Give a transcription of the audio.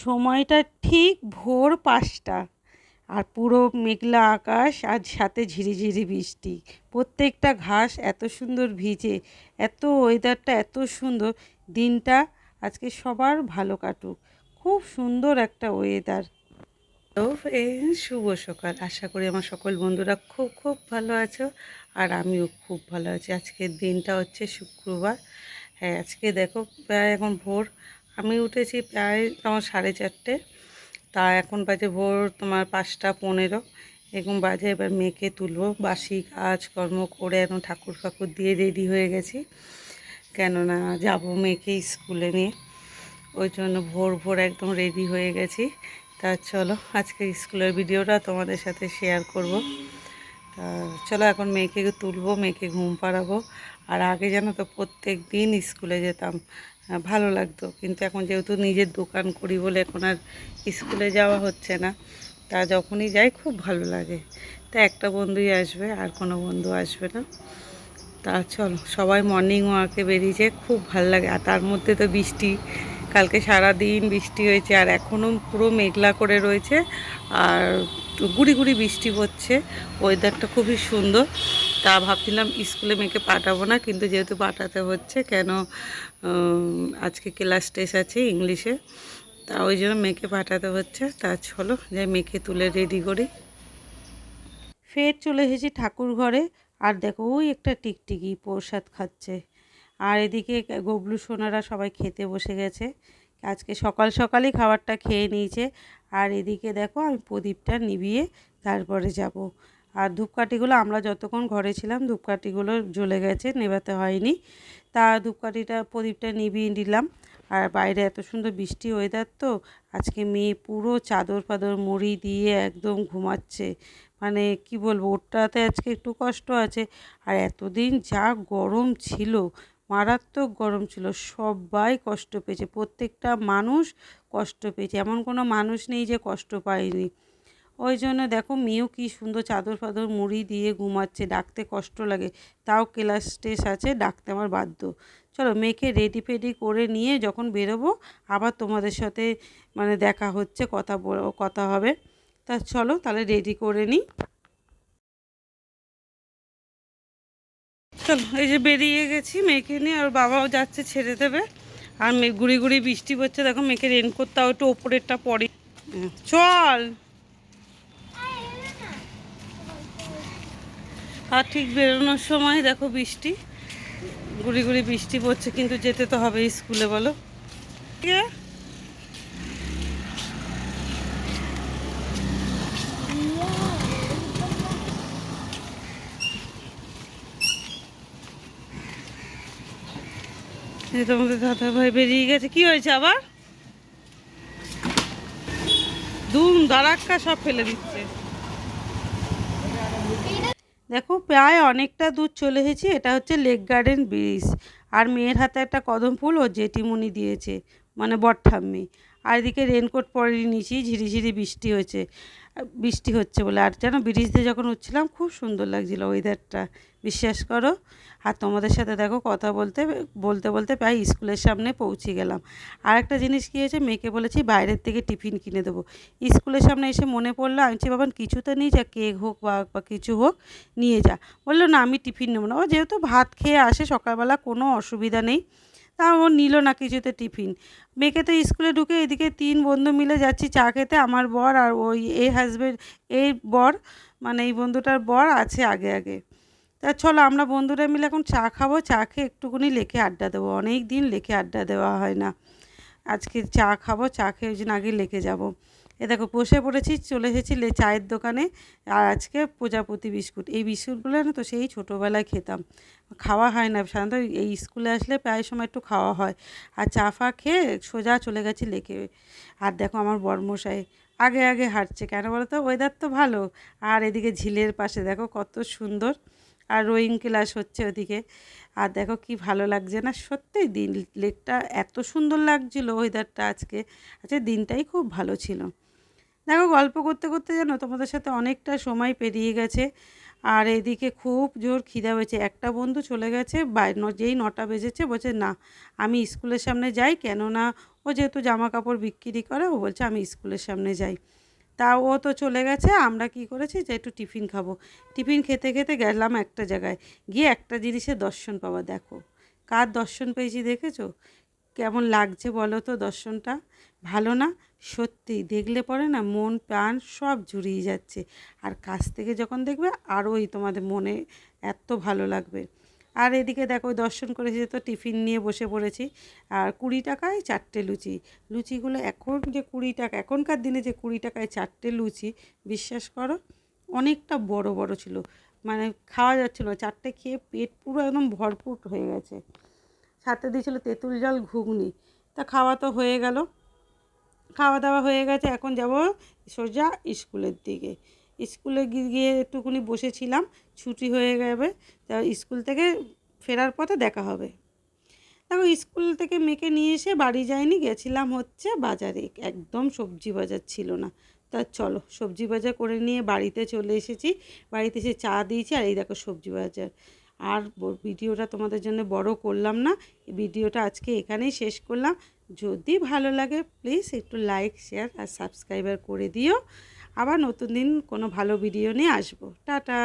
সময়টা ঠিক ভোর ৫টা, আর পুরো মেঘলা আকাশ আর সাথে ঝিরিঝিরি বৃষ্টি। প্রত্যেকটা ঘাস এত সুন্দর ভিজে, এত ওয়েদারটা এত সুন্দর। দিনটা আজকে সবার ভালো কাটুক। খুব সুন্দর একটা ওয়েদার। তো শুভ সকাল। আশা করি আমার সকল বন্ধুরা খুব খুব ভালো আছো, আর আমিও খুব ভালো আছি। আজকের দিনটা হচ্ছে শুক্রবার। হ্যাঁ, আজকে দেখো প্রায় এখন ভোর। আমি উঠেছি প্রায় তোমার 4:30। তা এখন বাজে ভোর তোমার 5টা 15 এরকম বাজে। এবার মেয়েকে তুলবো, বাসি কাজকর্ম করে এখন ঠাকুর ফাকুর দিয়ে রেডি হয়ে গেছি, কেননা যাব মেয়েকে স্কুলে নিয়ে। ওই জন্য ভোর ভোর একদম রেডি হয়ে গেছি। তা চলো আজকে স্কুলের ভিডিওটা তোমাদের সাথে শেয়ার করব। তা চলো এখন মেয়েকে তুলবো, মেয়েকে ঘুম পাড়াবো। আর আগে জানো তো প্রত্যেক দিন স্কুলে যেতাম, ভালো লাগতো। কিন্তু এখন যেহেতু নিজের দোকান করি বলে এখন আর স্কুলে যাওয়া হচ্ছে না। তা যখনই যাই খুব ভালো লাগে। তা একটা বন্ধুই আসবে, আর কোনো বন্ধু আসবে না। তা চলো সবাই মর্নিং ওয়াকে বেরিয়েছে, খুব ভালো লাগে। আর তার মধ্যে তো বৃষ্টি, কালকে সারা দিন বৃষ্টি হয়েছে, আর এখনও পুরো মেঘলা করে রয়েছে, আর গুড়ি গুড়ি বৃষ্টি পড়ছে। ওয়েদারটা খুবই সুন্দর। তা ভাবছিলাম স্কুলে মেয়েকে পাঠাবো না, কিন্তু যেহেতু পাঠাতে হচ্ছে, কেন আজকে ক্লাস টেস্ট আছে ইংলিশে, তা ওই জন্য মেয়েকে পাঠাতে হচ্ছে। তা চলো যাই মেয়েকে তুলে রেডি করি। ফের চলে এসেছি ঠাকুর ঘরে। আর দেখো ওই একটা টিকটিকি প্রসাদ খাচ্ছে, আর এদিকে গবলু সোনারা সবাই খেতে বসে গেছে। আজকে সকাল সকালই খাবারটা খেয়ে নিয়েছে। আর এদিকে দেখো আমি প্রদীপটা নিভিয়ে তারপরে যাব। আর ধূপকাঠিগুলো আমরা যতক্ষণ ঘরে ছিলাম ধূপকাঠিগুলো জ্বলে গেছে, নেভাতে হয়নি। তা ধূপকাঠিটা প্রদীপটা নিভিয়ে নিলাম। আর বাইরে এত সুন্দর বৃষ্টি ওয়েদার, তো আজকে মেয়ে পুরো চাদর ফাদর মুড়ি দিয়ে একদম ঘুমাচ্ছে। মানে কি বলবো, ওটাতে আজকে একটু কষ্ট আছে। আর এতদিন যা গরম ছিল, মারাত্মক গরম ছিল, সবাই কষ্ট পেয়েছে, প্রত্যেকটা মানুষ কষ্ট পেয়েছে, এমন কোনো মানুষ নেই যে কষ্ট পায়নি। ওই জন্য দেখো মেয়েও কি সুন্দর চাদর ফাদর মুড়ি দিয়ে ঘুমাচ্ছে, ডাকতে কষ্ট লাগে। তাও ক্লাস টেস্ট আছে, ডাকতে আমার বাধ্য। চলো মেয়েকে রেডি ফেডি করে নিয়ে যখন বেরোবো আবার তোমাদের সাথে মানে দেখা হচ্ছে, কথা হবে। তা চলো তাহলে রেডি করে নিই। চলো এই যে বেরিয়ে গেছি মেয়েকে নিয়ে, আর বাবাও যাচ্ছে ছেড়ে দেবে। আর মেয়ে গুড়ি গুড়ি বৃষ্টি পড়ছে, দেখো মেয়েকে রেনকোট তাও একটু ওপরেরটা পরে। চল। আর ঠিক বেরোনোর সময় দেখো বৃষ্টি, গুড়ি গুড়ি বৃষ্টি পড়ছে, কিন্তু যেতে তো হবে স্কুলে, বলো। এই তোমাদের দাদা ভাই বেরিয়ে গেছে, কি হয়েছে আবার? ধুম ধারাক্কা সব ফেলে দিচ্ছে। দেখো প্রায় অনেকটা দূর চলে এসেছি। এটা হচ্ছে লেক গার্ডেন ব্রিজ। আর মেয়ের হাতে একটা কদম ফুল ও জেঠিমণি দিয়েছে, মানে বটঠাম্মি। আর এদিকে রেনকোট পরে নিয়েছি, ঝিরিঝিরি বৃষ্টি হচ্ছে বলে। আর যেন ব্রিজ দিয়ে যখন উঠছিলাম খুব সুন্দর লাগছিলো ওয়েদারটা, বিশ্বাস করো। আর তোমাদের সাথে দেখো কথা বলতে বলতে বলতে প্রায় স্কুলের সামনে পৌঁছে গেলাম। আর একটা জিনিস কী হয়েছে, মেয়েকে বলেছি বাইরের থেকে টিফিন কিনে দেবো। স্কুলের সামনে এসে মনে পড়লো, আমি বলছি বাবা কিছু তো নিয়ে যা, কেক হোক বা কিছু হোক নিয়ে যা। বললো না আমি টিফিন নেবো না। ও যেহেতু ভাত খেয়ে আসে সকালবেলা, কোনো অসুবিধা নেই। তা ও নিল না কিছুতে টিফিন। মেয়েকে তো স্কুলে ঢুকে এদিকে 3 বন্ধু মিলে যাচ্ছি চা খেতে, আমার বর আর ওই এই হাজব্যান্ড, এই বর মানে এই বন্ধুটার বর আছে আগে আগে। তা চলো আমরা বন্ধুরা মিলে এখন চা খাবো, চা খেয়ে একটুখানি লেকে আড্ডা দেবো, অনেক দিন লেকে আড্ডা দেওয়া হয় না। আজকে চা খাবো, চা খেয়ে ওই জন্য আগে লেকে যাবো। এ দেখো বসে পড়েছি, চলে এসেছি চায়ের দোকানে। আর আজকে প্রজাপতি বিস্কুট, এই বিস্কুটগুলো না তো সেই ছোটোবেলায় খেতাম, খাওয়া হয় না সাধারণত, এই স্কুলে আসলে প্রায় সময় একটু খাওয়া হয়। আর চা ফা খেয়ে সোজা চলে গেছি লেকে। আর দেখো আমার বরমশাই আগে আগে হাঁটছে, কেন বলো তো, ওয়েদার তো ভালো। আর এদিকে ঝিলের পাশে দেখো কত সুন্দর, আর রোয়িং ক্লাস হচ্ছে ওদিকে। আর দেখো কি ভালো লাগছে না, সত্যি দিন লেকটা এত সুন্দর লাগছিলো ওয়েদারটা আজকে। আজকে দিনটাই খুব ভালো ছিল। দেখো গল্প করতে করতে জানো তোমাদের সাথে অনেকটা সময় পেরিয়ে গেছে। আর এদিকে খুব জোর খিদা হয়েছে। একটা বন্ধু চলে গেছে যেই 9টা বেজেছে, বলছে না আমি স্কুলের সামনে যাই, কেননা ও ও যেহেতু জামা কাপড় বিক্রি করে, ও বলছে আমি স্কুলের সামনে যাই। তা ও তো চলে গেছে, আমরা কি করেছি যে একটু টিফিন খাবো। টিফিন খেতে খেতে গেলাম একটা জায়গায়, গিয়ে একটা জিনিসের দর্শন পাওয়া। দেখো কার দর্শন পেয়েছি, দেখেছো? কেমন লাগছে বলো তো দর্শনটা? ভালো না? সত্যি দেখলে পরে না মন প্রাণ সব জুড়িয়ে যাচ্ছে। আর কাছ থেকে যখন দেখবে আরোই তোমাদের মনে এত ভালো লাগবে। আর এদিকে দেখো ওই দর্শন করেছি তো টিফিন নিয়ে বসে পড়েছি। আর 20 টাকায় 4টে লুচি। লুচিগুলো এখন যে 20 টাকা, এখনকার দিনে যে 20 টাকায় 4টে লুচি, বিশ্বাস করো অনেকটা বড় বড় ছিল, মানে খাওয়া যাচ্ছিলো। 4টে খেয়ে পেট পুরো একদম ভরপুর হয়ে গেছে। সাথে দিয়েছিল তেঁতুল জল, ঘুগনি। তা খাওয়া তো হয়ে গেল, খাওয়া দাওয়া হয়ে গেছে। এখন যাব সোজা স্কুলের দিকে। স্কুলে গিয়ে একটুখানি বসেছিলাম, ছুটি হয়ে যাবে, তা স্কুল থেকে ফেরার পথে দেখা হবে। দেখো স্কুল থেকে মেয়েকে নিয়ে এসে বাড়ি যাইনি, গেছিলাম হচ্ছে বাজারে, একদম সবজি বাজার ছিল না। তা চলো সবজি বাজার করে নিয়ে বাড়িতে চলে এসেছি। বাড়িতে এসে চা দিয়েছি, আর এই দেখো সবজি বাজার। আর ভিডিওটা তোমাদের জন্য বড় করলাম না, ভিডিওটা আজকে এখানেই শেষ করলাম। যদি ভালো লাগে প্লিজ একটু লাইক, শেয়ার আর সাবস্ক্রাইবার করে দিও। আবার নতুন দিন কোনো ভালো ভিডিও নিয়ে আসবো। টাটা।